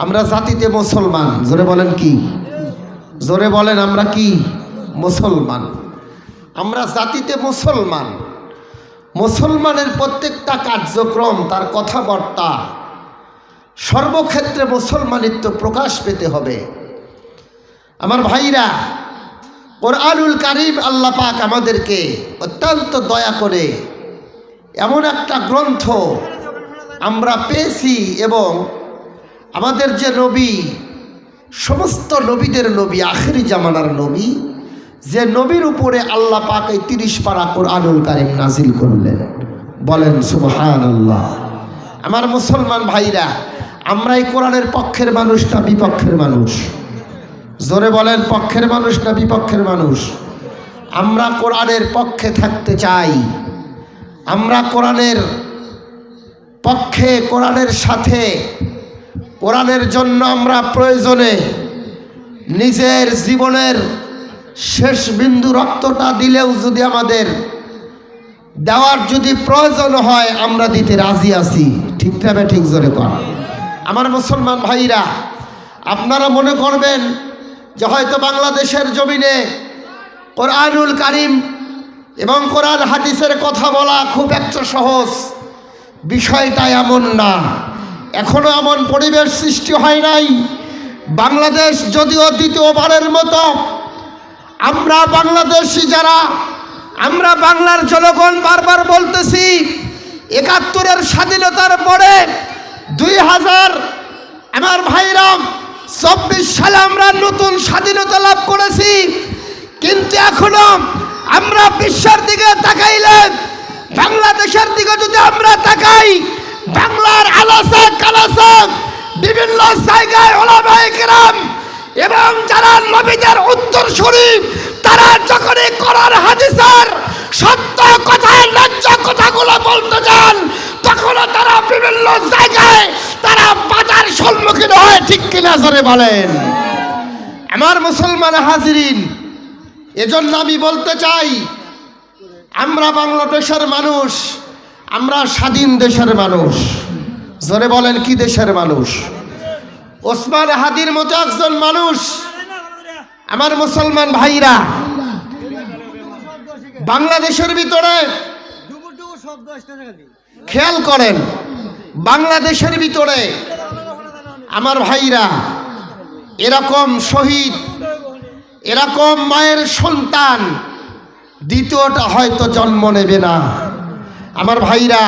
আমরা জাতিতে মুসলমান, জোরে বলেন কি? জোরে বলেন আমরা কি? মুসলমান। আমরা জাতিতে মুসলমান। মুসলমানের প্রত্যেকটা কার্যক্রম, তার কথাবার্তা, সর্বক্ষেত্রে মুসলমানিত্ব প্রকাশ পেতে হবে। আমার ভাইরা, কোরআনুল কারীম আল্লাহ পাক আমাদেরকে অত্যন্ত দয়া করে এমন একটা গ্রন্থ আমরা পেয়েছি, এবং আমাদের যে নবী, সমস্ত নবীদের নবী, আখেরি জামানার নবী, যে নবীর উপরে আল্লাহ পাক এই 30 পারা কোরআনুল কারীম নাজিল করলেন, বলেন সুবহানাল্লাহ। আমার মুসলমান ভাইরা, আমরা এই কোরআনের পক্ষের মানুষ না বিপক্ষের মানুষ? জোরে বলেন, পক্ষের মানুষ না বিপক্ষের মানুষ? আমরা কোরআনের পক্ষে থাকতে চাই। আমরা কোরআনের পক্ষে, কোরআনের সাথে, কোরআনের জন্য আমরা প্রয়োজনে নিজের জীবনের শেষ বিন্দু রক্তটা দিলেও যদি আমাদের দেওয়ার যদি প্রয়োজন হয়, আমরা দিতে রাজি আছি। ঠিক না? ঠিক জোরে কর। আমার মুসলমান ভাইরা, আপনারা মনে করবেন যে হয়তো বাংলাদেশের জমিনে কোরআনুল কারীম এবং কোরআন হাদিসের কথা বলা খুব একটা সহজ। বিষয়টা এমন না। এখনো এমন পরিবেশ সৃষ্টি হয় নাই। বাংলাদেশ যদিও দ্বিতীয়বারের মতো, আমরা বাংলাদেশি যারা, আমরা বাংলার জনগণ বারবার বলতেছি, ৭১-এর স্বাধীনতার পরে ২০০০ আমার ভাইরা ২৪ সালে আমরা নতুন স্বাধীনতা লাভ করেছি। কিন্তু এখনো আমরা বিশ্বের দিকে তাকাইলে, বাংলাদেশের দিকে যদি আমরা তাকাই, বাংলার আলাসা কালাসা বিভিন্ন জায়গায় ওলামায়ে কেরাম এবং যারা নবীদের উত্তরসূরি, তারা যখনই কোরআন হাদিসের সত্য কথা, ন্যায্য কথাগুলো বলতে যান, তখন তারা বিভিন্ন জায়গায় তারা বাধার সম্মুখীন হয়। ঠিক কিনা জোরে বলেন? আমার মুসলমান হাজিরিন, এজন্য আমি বলতে চাই, আমরা বাংলাদেশের মানুষ, আমরা স্বাধীন দেশের মানুষ। জোরে বলেন, কি দেশের মানুষ? ওসমান হাদির মতো একজন মানুষ। আমার মুসলমান ভাইরা, বাংলাদেশের ভিতরে খেয়াল করেন, বাংলাদেশের ভিতরে আমার ভাইরা এরকম শহীদ, এরকম মায়ের সন্তান দ্বিতীয়টা হয়তো জন্ম নেবে না। আমার ভাইরা,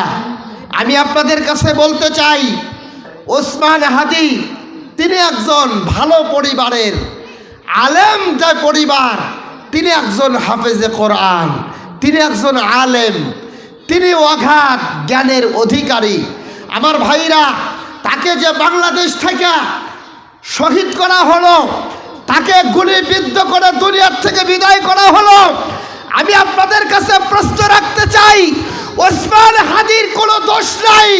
আমি আপনাদের কাছে বলতে চাই, ওসমান হাদি তিনি একজন ভালো পরিবারের আলেম। যে পরিবার, তিনি একজন হাফেজে কোরআন, তিনি একজন আলেম, তিনি অগাধ জ্ঞানের অধিকারী। আমার ভাইরা, তাকে যে বাংলাদেশ থেকে শহীদ করা হলো, তাকে গুলিবিদ্ধ করে দুনিয়ার থেকে বিদায় করা হলো, আমি আপনাদের কাছে প্রশ্ন রাখতে চাই, ওসমান হাদির কোনো দোষ নাই।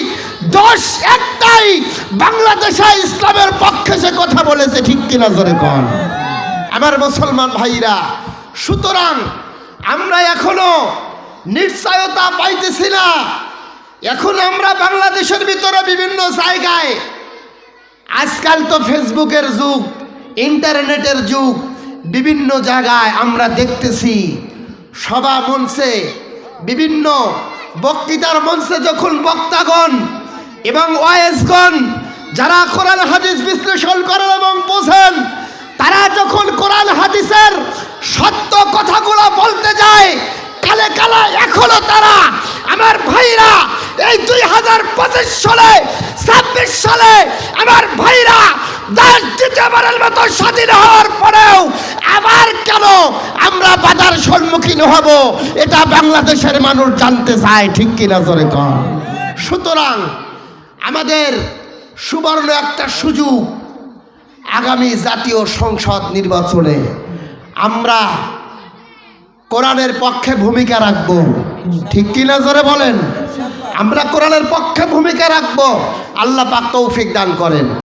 দোষ একটাই, বাংলাদেশে ইসলামের পক্ষে সে কথা বলেছে। ঠিক কিনা জোরে কোন? আমার মুসলমান ভাইরা, সুতরাং আমরা এখনো নিশ্চয়তা পাইতেছি না। এখন আমরা বাংলাদেশের ভিতরে বিভিন্ন জায়গায়, আজকাল তো ফেসবুকের যুগ, ইন্টারনেটের যুগ, বিভিন্ন জায়গায় আমরা দেখতেছি সভা মঞ্চে, বিভিন্ন বক্তৃতার মঞ্চে যখন বক্তাগণ এবং ওয়াইজগণ যারা কোরআন হাদিস বিশ্লেষণ করেন এবং বোঝেন, তারা যখন কোরআন হাদিসের সত্য কথাগুলো বলতে যায়, কালে কালে এখনো তারা, আমার ভাইরা, এই 2025 সালে 26 সালে আমার ভাইরা দেশ দ্বিতীয়বারের মতো স্বাধীন হওয়ার পরেও আবার কেন আমরা বাধার সম্মুখীন হব, এটা বাংলাদেশের মানুষ জানতে চায়। ঠিক কিনা জোরে কর? সুতরাং আমাদের সুবর্ণ একটা সুযোগ, আগামী জাতীয় সংসদ নির্বাচনে আমরা কোরআনের পক্ষে ভূমিকা রাখব। ঠিক কিনা জোরে বলেন? আমরা কোরআনের পক্ষে ভূমিকা রাখব। আল্লাহ পাক তৌফিক দান করেন।